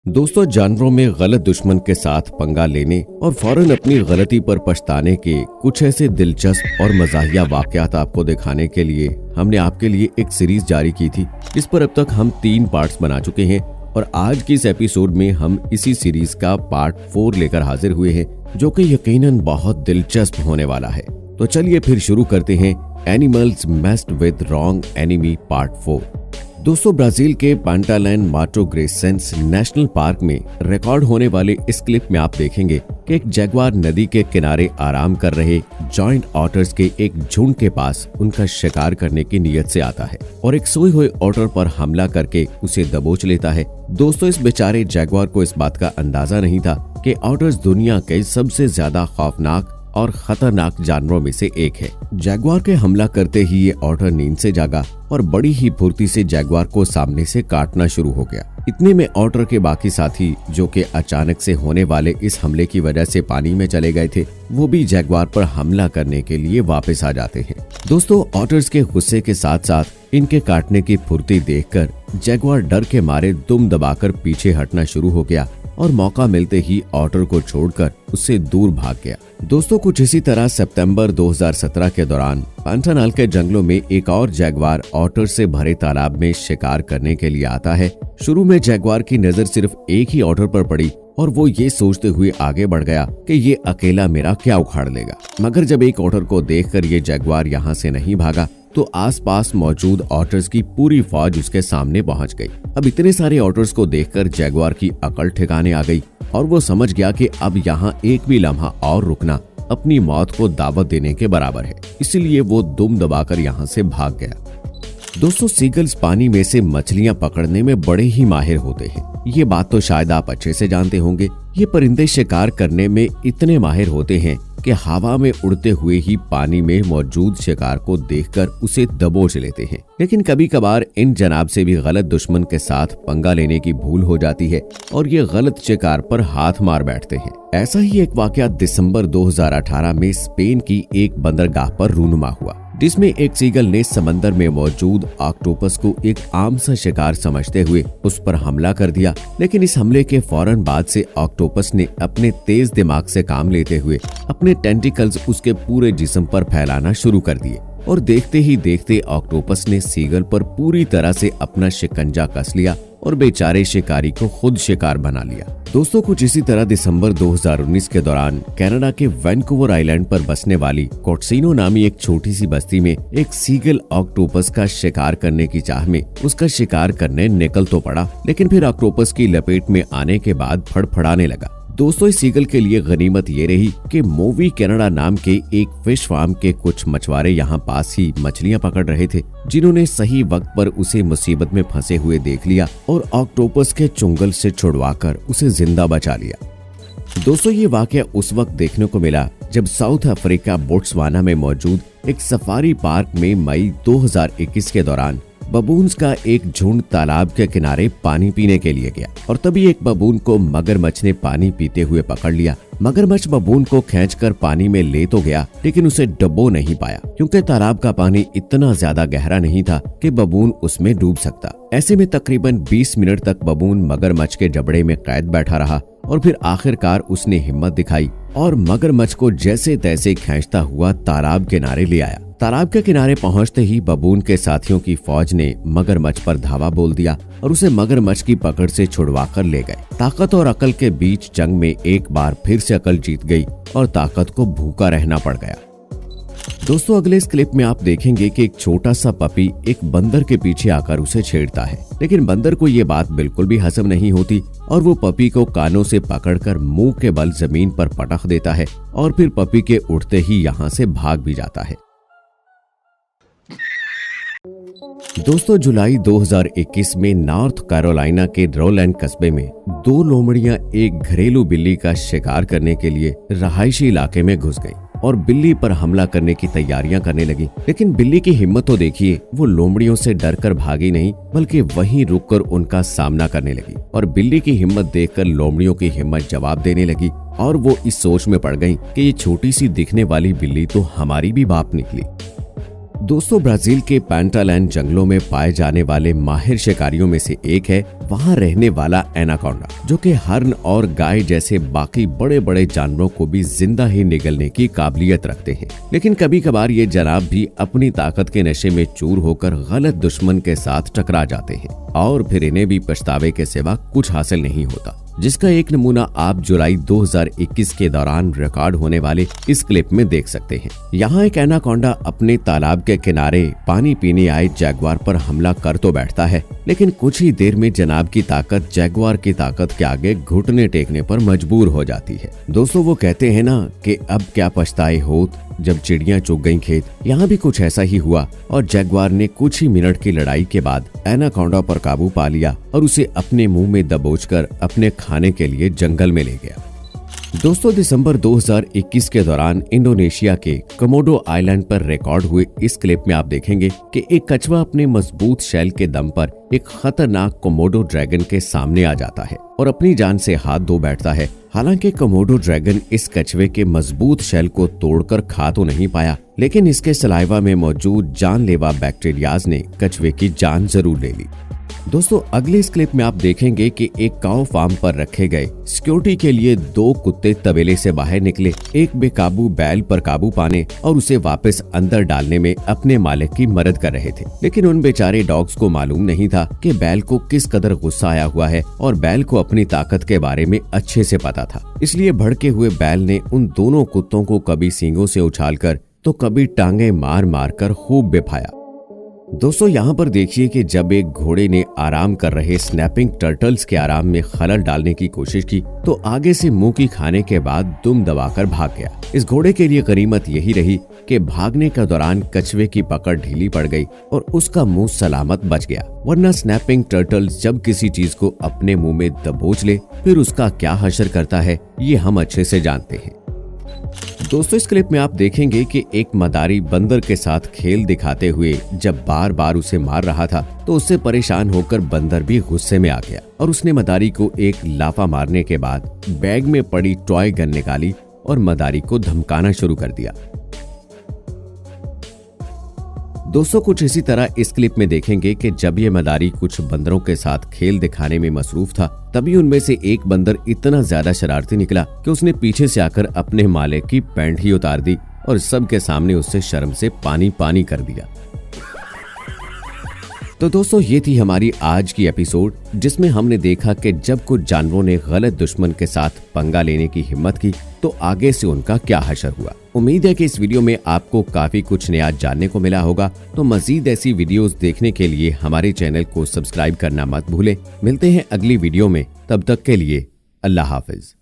दोस्तों, जानवरों में गलत दुश्मन के साथ पंगा लेने और फौरन अपनी गलती पर पछताने के कुछ ऐसे दिलचस्प और मज़ाहिया वाकयात आपको दिखाने के लिए हमने आपके लिए एक सीरीज जारी की थी। इस पर अब तक हम 3 पार्ट्स बना चुके हैं और आज की इस एपिसोड में हम इसी सीरीज का पार्ट 4 लेकर हाजिर हुए हैं, जो कि यकीनन बहुत दिलचस्प होने वाला है। तो चलिए फिर शुरू करते हैं animals messed with wrong enemy part 4। दोस्तों, ब्राजील के पांटालैंड माटो ग्रेसेंस नेशनल पार्क में रिकॉर्ड होने वाले इस क्लिप में आप देखेंगे कि एक जैगुआर नदी के किनारे आराम कर रहे जॉइंट ऑटर्स के एक झुंड के पास उनका शिकार करने की नीयत से आता है और एक सोए हुए ऑटर पर हमला करके उसे दबोच लेता है। दोस्तों, इस बेचारे जैगुआर को इस बात का अंदाजा नहीं था कि ऑटर्स दुनिया के सबसे ज्यादा खौफनाक और खतरनाक जानवरों में से एक है। जैगुआर के हमला करते ही ये ऑटर नींद से जागा और बड़ी ही फुर्ती से जैगुआर को सामने से काटना शुरू हो गया। इतने में ऑटर के बाकी साथी, जो कि अचानक से होने वाले इस हमले की वजह से पानी में चले गए थे, वो भी जैगुआर पर हमला करने के लिए वापस आ जाते हैं। दोस्तों, ऑटर्स के गुस्से के साथ साथ इनके काटने की फुर्ती देखकर जैगुआर डर के मारे दुम दबाकर पीछे हटना शुरू हो गया और मौका मिलते ही ऑटर को छोड़कर उससे दूर भाग गया। दोस्तों, कुछ इसी तरह सितंबर 2017 के दौरान पांटानाल के जंगलों में एक और जैगुआर ऑटर से भरे तालाब में शिकार करने के लिए आता है। शुरू में जैगुआर की नजर सिर्फ एक ही ऑटर पर पड़ी और वो ये सोचते हुए आगे बढ़ गया कि ये अकेला मेरा क्या उखाड़ लेगा। मगर जब एक ऑटर को देखकर ये जैगुआर यहाँ से नहीं भागा तो आसपास मौजूद ऑटर्स की पूरी फौज उसके सामने पहुंच गई। अब इतने सारे ऑटर्स को देखकर जैगुआर की अकल ठिकाने आ गई और वो समझ गया कि अब यहाँ एक भी लम्हा और रुकना अपनी मौत को दावत देने के बराबर है। इसलिए वो दुम दबाकर यहाँ से भाग गया। दोस्तों, सीगल्स पानी में से मछलियां पकड़ने में बड़े ही माहिर होते हैं। ये बात तो शायद आप अच्छे से जानते होंगे। ये परिंदे शिकार करने में इतने माहिर होते हैं कि हवा में उड़ते हुए ही पानी में मौजूद शिकार को देखकर उसे दबोच लेते हैं। लेकिन कभी कभार इन जनाब से भी गलत दुश्मन के साथ पंगा लेने की भूल हो जाती है और ये गलत शिकार पर हाथ मार बैठते हैं। ऐसा ही एक वाकया दिसंबर 2018 में स्पेन की एक बंदरगाह पर रूनुमा हुआ, जिसमें एक सीगल ने समंदर में मौजूद ऑक्टोपस को एक आम सा शिकार समझते हुए उस पर हमला कर दिया। लेकिन इस हमले के फौरन बाद से ऑक्टोपस ने अपने तेज दिमाग से काम लेते हुए अपने टेंटिकल्स उसके पूरे जिस्म पर फैलाना शुरू कर दिए और देखते ही देखते ऑक्टोपस ने सीगल पर पूरी तरह से अपना शिकंजा कस लिया और बेचारे शिकारी को खुद शिकार बना लिया। दोस्तों, कुछ इसी तरह दिसंबर 2019 के दौरान कनाडा के वैंकूवर आइलैंड पर बसने वाली कोट्सिनो नामी एक छोटी सी बस्ती में एक सीगल ऑक्टोपस का शिकार करने की चाह में उसका शिकार करने निकल तो पड़ा, लेकिन फिर ऑक्टोपस की लपेट में आने के बाद फड़फड़ाने लगा। दोस्तों, इस सीगल के लिए गनीमत ये रही कि मोवी कनाडा नाम के एक फिश फार्म के कुछ मछुआरे यहाँ पास ही मछलियाँ पकड़ रहे थे, जिन्होंने सही वक्त पर उसे मुसीबत में फंसे हुए देख लिया और ऑक्टोपस के चुंगल से छुड़वाकर उसे जिंदा बचा लिया। दोस्तों, ये वाकया उस वक्त देखने को मिला जब साउथ अफ्रीका बोट्सवाना में मौजूद एक सफारी पार्क में मई 2021 के दौरान बबून्स का एक झुंड तालाब के किनारे पानी पीने के लिए गया और तभी एक बबून को मगरमच्छ ने पानी पीते हुए पकड़ लिया। मगरमच्छ बबून को खींचकर पानी में ले तो गया, लेकिन उसे डुबो नहीं पाया क्योंकि तालाब का पानी इतना ज्यादा गहरा नहीं था कि बबून उसमें डूब सकता। ऐसे में तकरीबन 20 मिनट तक बबून मगरमच्छ के जबड़े में कैद बैठा रहा और फिर आखिरकार उसने हिम्मत दिखाई और मगरमच्छ को जैसे तैसे खींचता हुआ तालाब किनारे ले आया। तालाब के किनारे पहुंचते ही बबून के साथियों की फौज ने मगरमच्छ पर धावा बोल दिया और उसे मगरमच्छ की पकड़ से छुड़वाकर ले गए। ताकत और अकल के बीच जंग में एक बार फिर से अकल जीत गई और ताकत को भूखा रहना पड़ गया। दोस्तों, अगले इस क्लिप में आप देखेंगे कि एक छोटा सा पपी एक बंदर के पीछे आकर उसे छेड़ता है, लेकिन बंदर को ये बात बिल्कुल भी हजम नहीं होती और वो पपी को कानों से पकड़कर मुंह के बल जमीन पर पटक देता है और फिर पपी के उठते ही यहाँ से भाग भी जाता है। दोस्तों, जुलाई 2021 में नॉर्थ कैरोलिना के रोलैंड कस्बे में 2 लोमड़ियां एक घरेलू बिल्ली का शिकार करने के लिए रहायशी इलाके में घुस गई और बिल्ली पर हमला करने की तैयारियां करने लगी। लेकिन बिल्ली की हिम्मत तो देखिए, वो लोमड़ियों से डरकर भागी नहीं बल्कि वहीं रुककर उनका सामना करने लगी और बिल्ली की हिम्मत देखकर लोमड़ियों की हिम्मत जवाब देने लगी और वो इस सोच में पड़ गई कि ये छोटी सी दिखने वाली बिल्ली तो हमारी भी बाप निकली। दोस्तों ब्राजील के पैंटालैंड जंगलों में पाए जाने वाले माहिर शिकारियों में से एक है वहां रहने वाला एनाकोंडा, जो कि हरण और गाय जैसे बाकी बड़े बड़े जानवरों को भी जिंदा ही निगलने की काबिलियत रखते हैं। लेकिन कभी कभार ये जनाब भी अपनी ताकत के नशे में चूर होकर गलत दुश्मन के साथ टकरा जाते हैं और फिर इन्हें भी पछतावे के सिवा कुछ हासिल नहीं होता, जिसका एक नमूना आप जुलाई 2021 के दौरान रिकॉर्ड होने वाले इस क्लिप में देख सकते हैं। यहाँ एक एनाकोंडा अपने तालाब के किनारे पानी पीने आए जैगुआर पर हमला कर तो बैठता है, लेकिन कुछ ही देर में जनाब की ताकत जैगुआर की ताकत के आगे घुटने टेकने पर मजबूर हो जाती है। दोस्तों वो कहते हैं ना कि अब क्या पछताए होत जब चिड़ियां चुग गईं खेत। यहाँ भी कुछ ऐसा ही हुआ और जैगुआर ने कुछ ही मिनट की लड़ाई के बाद एनाकोंडा पर काबू पा लिया और उसे अपने मुंह में दबोचकर अपने खाने के लिए जंगल में ले गया। दोस्तों दिसंबर 2021 के दौरान इंडोनेशिया के कोमोडो आइलैंड पर रिकॉर्ड हुए इस क्लिप में आप देखेंगे कि एक कछुआ अपने मजबूत शैल के दम पर एक खतरनाक कोमोडो ड्रैगन के सामने आ जाता है और अपनी जान से हाथ धो बैठता है। हालांकि कोमोडो ड्रैगन इस कछुए के मजबूत शैल को तोड़कर खा तो नहीं पाया, लेकिन इसके सलाइवा में मौजूद जानलेवा बैक्टीरियाज ने कछुए की जान जरूर ले ली। दोस्तों अगले इस क्लिप में आप देखेंगे कि एक काऊ फार्म पर रखे गए सिक्योरिटी के लिए 2 कुत्ते तबेले से बाहर निकले, एक बेकाबू बैल पर काबू पाने और उसे वापस अंदर डालने में अपने मालिक की मदद कर रहे थे। लेकिन उन बेचारे डॉग्स को मालूम नहीं था कि बैल को किस कदर गुस्सा आया हुआ है और बैल को अपनी ताकत के बारे में अच्छे से पता था। इसलिए भड़के हुए बैल ने उन दोनों कुत्तों को कभी सींगों से उछालकर तो कभी टांगे मार मार कर खूब बेफाया। दोस्तों यहाँ पर देखिए कि जब एक घोड़े ने आराम कर रहे स्नैपिंग टर्टल्स के आराम में खलल डालने की कोशिश की तो आगे से मुंह की खाने के बाद दुम दबाकर भाग गया। इस घोड़े के लिए गनीमत यही रही कि भागने के दौरान कछुए की पकड़ ढीली पड़ गई और उसका मुंह सलामत बच गया, वरना स्नैपिंग टर्टल्स जब किसी चीज को अपने मुंह में दबोच ले फिर उसका क्या हशर करता है ये हम अच्छे से जानते हैं। दोस्तों इस क्लिप में आप देखेंगे कि एक मदारी बंदर के साथ खेल दिखाते हुए जब बार बार उसे मार रहा था तो उससे परेशान होकर बंदर भी गुस्से में आ गया और उसने मदारी को एक लाफा मारने के बाद बैग में पड़ी टॉय गन निकाली और मदारी को धमकाना शुरू कर दिया। दोस्तों कुछ इसी तरह इस क्लिप में देखेंगे कि जब ये मदारी कुछ बंदरों के साथ खेल दिखाने में मसरूफ था तभी उनमें से एक बंदर इतना ज्यादा शरारती निकला कि उसने पीछे से आकर अपने मालिक की पैंट ही उतार दी और सबके सामने उससे शर्म से पानी पानी कर दिया। तो दोस्तों ये थी हमारी आज की एपिसोड जिसमें हमने देखा कि जब कुछ जानवरों ने गलत दुश्मन के साथ पंगा लेने की हिम्मत की तो आगे से उनका क्या हशर हुआ। उम्मीद है कि इस वीडियो में आपको काफी कुछ नया जानने को मिला होगा। तो मजीद ऐसी वीडियोस देखने के लिए हमारे चैनल को सब्सक्राइब करना मत भूलें। मिलते हैं अगली वीडियो में, तब तक के लिए अल्लाह हाफिज।